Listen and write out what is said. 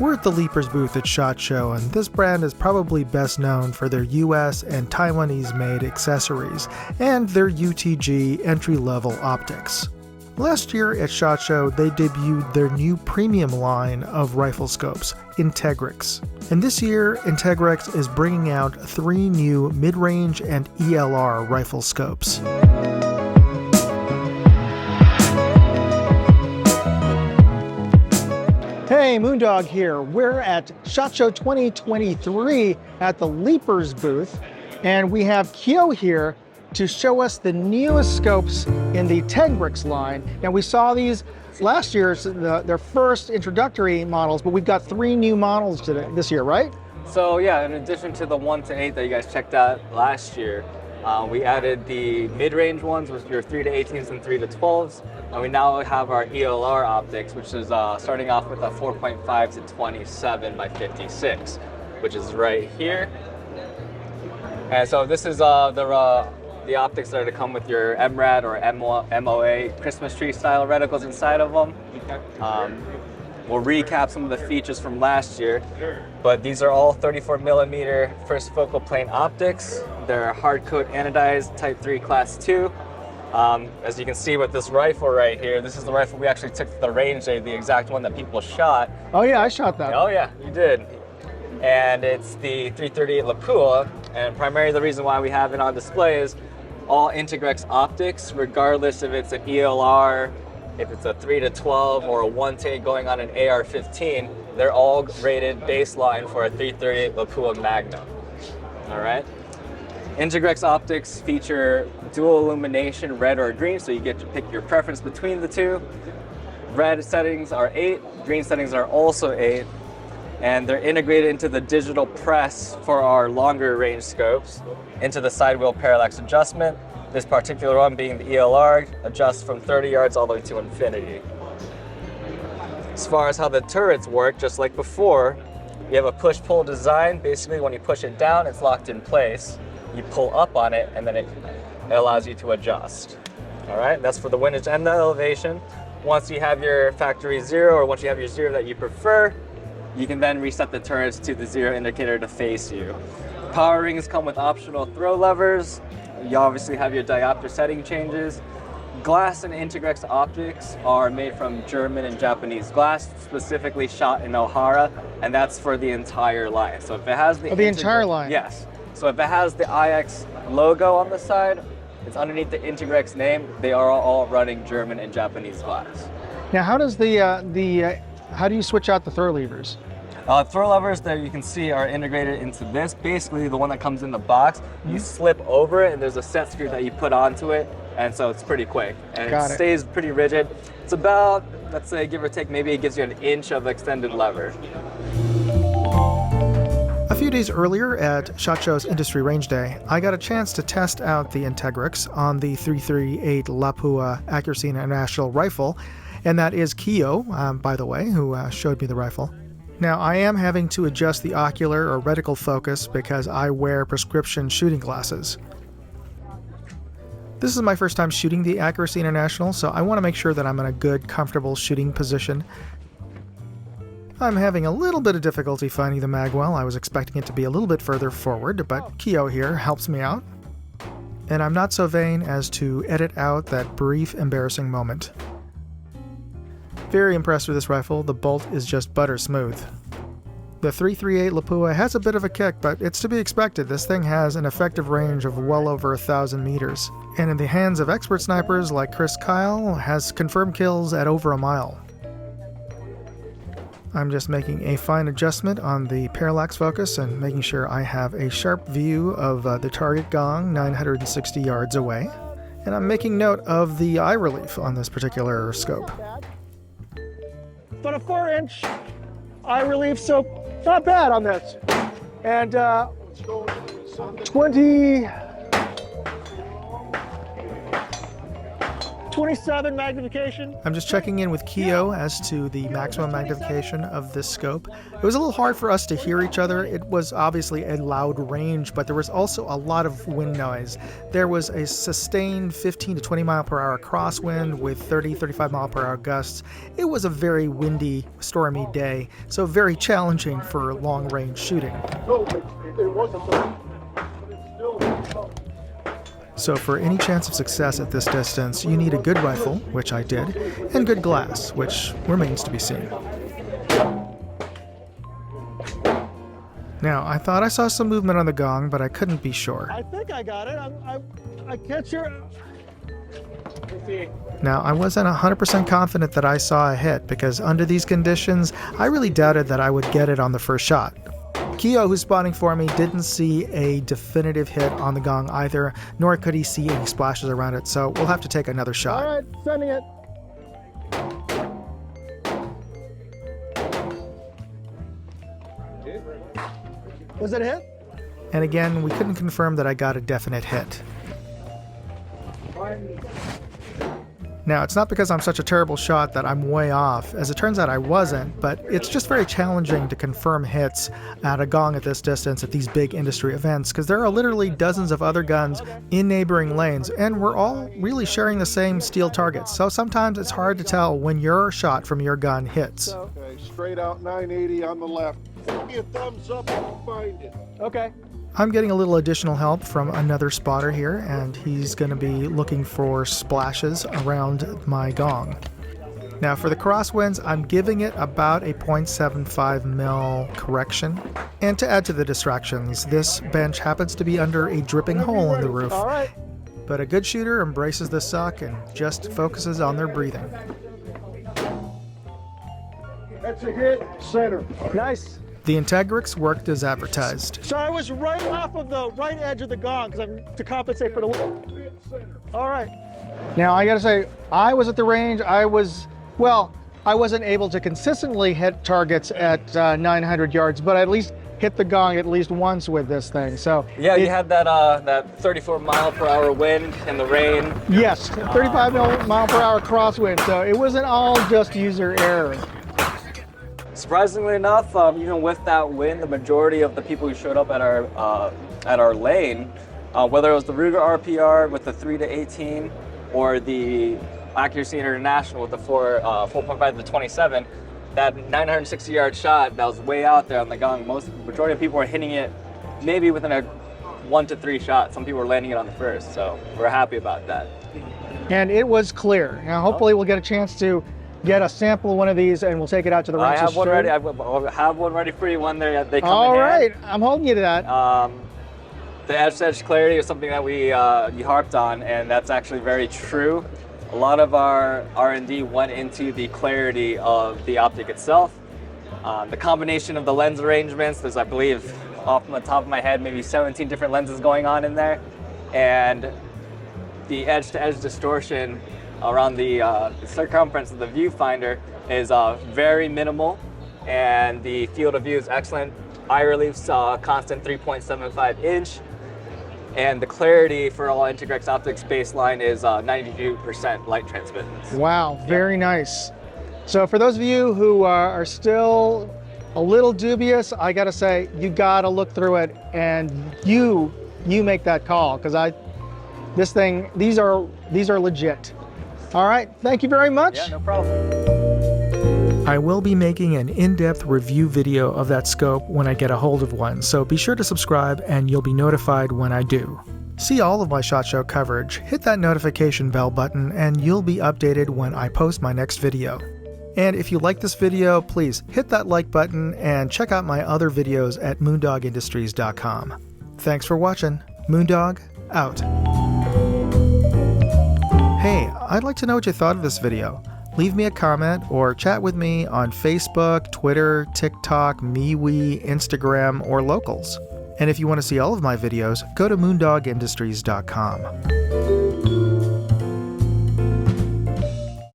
We're at the Leapers booth at SHOT Show, and this brand is probably best known for their US and Taiwanese-made accessories and their UTG entry-level optics. Last year at SHOT Show, they debuted their new premium line of rifle scopes, Integrix. And this year, Integrix is bringing out 3 new mid-range and ELR rifle scopes. Hey, Moondog here. We're at SHOT Show 2023 at the Leapers booth, and we have Kyo here to show us the newest scopes in the Integrix line. Now, we saw these last year, their first introductory models, but we've got 3 new models this year, right? So yeah, in addition to the 1 to 8 that you guys checked out last year, we added the mid-range ones with your 3 to 18s and 3 to 12s. And we now have our ELR optics, which is starting off with a 4.5 to 27 by 56, which is right here. And so this is the optics that are to come with your MRAD or MOA Christmas tree style reticles inside of them. We'll recap some of the features from last year, but these are all 34mm first focal plane optics. They're hard coat anodized Type 3 Class 2. As you can see with this rifle right here, this is the rifle we actually took to the range day, the exact one that people shot. Oh yeah, I shot that. Oh yeah, you did. And it's the 338 Lapua, and primarily the reason why we have it on display is all Integrix optics, regardless if it's an ELR, if it's a 3 to 12 or a 1 to 8 going on an AR-15, they're all rated baseline for a 338 Lapua Magnum. All right. Integrix optics feature dual illumination, red or green, so you get to pick your preference between the two. Red settings are 8, green settings are also 8, and they're integrated into the digital press for our longer range scopes, into the sidewheel parallax adjustment. This particular one being the ELR, adjusts from 30 yards all the way to infinity. As far as how the turrets work, just like before, you have a push-pull design. Basically, when you push it down, it's locked in place. You pull up on it, and then it allows you to adjust. All right, that's for the windage and the elevation. Once you have your factory 0, or once you have your 0 that you prefer, you can then reset the turrets to the 0 indicator to face you. Power rings come with optional throw levers. You obviously have your diopter setting changes. Glass and Integrix optics are made from German and Japanese glass, specifically shot in Ohara, and that's for the entire line. So if it has the entire line? Yes. So if it has the IX logo on the side, it's underneath the Integrix name. They are all running German and Japanese glass. Now, how does how do you switch out the throw levers? Throw levers that you can see are integrated into this. Basically, the one that comes in the box, you slip over it, and there's a set screw that you put onto it, and so it's pretty quick. And it stays pretty rigid. It's about, let's say, give or take, maybe it gives you an inch of extended lever. A few days earlier at SHOT Show's Industry Range Day, I got a chance to test out the Integrix on the 338 Lapua Accuracy International rifle, and that is Kyo, by the way, who showed me the rifle. Now, I am having to adjust the ocular or reticle focus because I wear prescription shooting glasses. This is my first time shooting the Accuracy International, so I want to make sure that I'm in a good, comfortable shooting position. I'm having a little bit of difficulty finding the magwell. I was expecting it to be a little bit further forward, but Kyo here helps me out. And I'm not so vain as to edit out that brief, embarrassing moment. Very impressed with this rifle. The bolt is just butter smooth. The 338 Lapua has a bit of a kick, but it's to be expected. This thing has an effective range of well over 1,000 meters. And in the hands of expert snipers like Chris Kyle, has confirmed kills at over a mile. I'm just making a fine adjustment on the parallax focus and making sure I have a sharp view of the target gong 960 yards away. And I'm making note of the eye relief on this particular scope. But a 4-inch eye relief, so not bad on this. And 20 27 magnification. I'm just checking in with Keo as to the maximum magnification of this scope. It was a little hard for us to hear each other. It was obviously a loud range, but there was also a lot of wind noise. There was a sustained 15 to 20 mile per hour crosswind with 35 mile per hour gusts. It was a very windy, stormy day, so very challenging for long range shooting. So for any chance of success at this distance, you need a good rifle, which I did, and good glass, which remains to be seen. Now, I thought I saw some movement on the gong, but I couldn't be sure. I think I got it. I catch your... Now, I wasn't 100% confident that I saw a hit, because under these conditions, I really doubted that I would get it on the first shot. Keo, who's spotting for me, didn't see a definitive hit on the gong either, nor could he see any splashes around it, so we'll have to take another shot. All right, sending it. Was it a hit? And again, we couldn't confirm that I got a definite hit. Now, it's not because I'm such a terrible shot that I'm way off. As it turns out, I wasn't, but it's just very challenging to confirm hits at a gong at this distance at these big industry events, because there are literally dozens of other guns in neighboring lanes, and we're all really sharing the same steel targets. So sometimes it's hard to tell when your shot from your gun hits. Okay, straight out 980 on the left. Give me a thumbs up if you find it. Okay. I'm getting a little additional help from another spotter here, and he's going to be looking for splashes around my gong. Now for the crosswinds, I'm giving it about a 0.75 mil correction. And to add to the distractions, this bench happens to be under a dripping hole in the roof. All right. But a good shooter embraces the suck and just focuses on their breathing. That's a hit. Center. Nice. The Integrix worked as advertised. So I was right off of the right edge of the gong to compensate for the wind. All right. Now I gotta say, I was at the range. I wasn't able to consistently hit targets at 900 yards, but I at least hit the gong at least once with this thing. So Yeah, you had that 34 mile per hour wind and the rain. yes, 35 mile per hour crosswind. So it wasn't all just user error. Surprisingly enough, even with that wind, the majority of the people who showed up at our lane, whether it was the Ruger RPR with the 3 to 18 or the Accuracy International with the 4.5 to 27, that 960 yard shot that was way out there on the gong, majority of people were hitting it maybe within a 1 to 3 shots. Some people were landing it on the first, so we're happy about that. And it was clear. Now hopefully we'll get a chance to get a sample of one of these and we'll take it out to the range. I have one ready. I have one ready for you when they come All in right, hand. I'm holding you to that. The edge-to-edge clarity is something that you harped on, and that's actually very true. A lot of our R&D went into the clarity of the optic itself. The combination of the lens arrangements, there's, I believe, off the top of my head, maybe 17 different lenses going on in there. And the edge-to-edge distortion around the circumference of the viewfinder is very minimal, and the field of view is excellent. Eye relief's constant 3.75 inch, and the clarity for all Integrix optics baseline is 92% light transmittance. Wow, very nice. So for those of you who are still a little dubious, I gotta say, you gotta look through it and you make that call, because these are legit. All right, thank you very much. Yeah, no problem. I will be making an in-depth review video of that scope when I get a hold of one, so be sure to subscribe and you'll be notified when I do. See all of my SHOT Show coverage, hit that notification bell button, and you'll be updated when I post my next video. And if you like this video, please hit that like button and check out my other videos at moondogindustries.com. Thanks for watching. Moondog, out. Hey, I'd like to know what you thought of this video. Leave me a comment or chat with me on Facebook, Twitter, TikTok, MeWe, Instagram, or Locals. And if you want to see all of my videos, go to moondogindustries.com.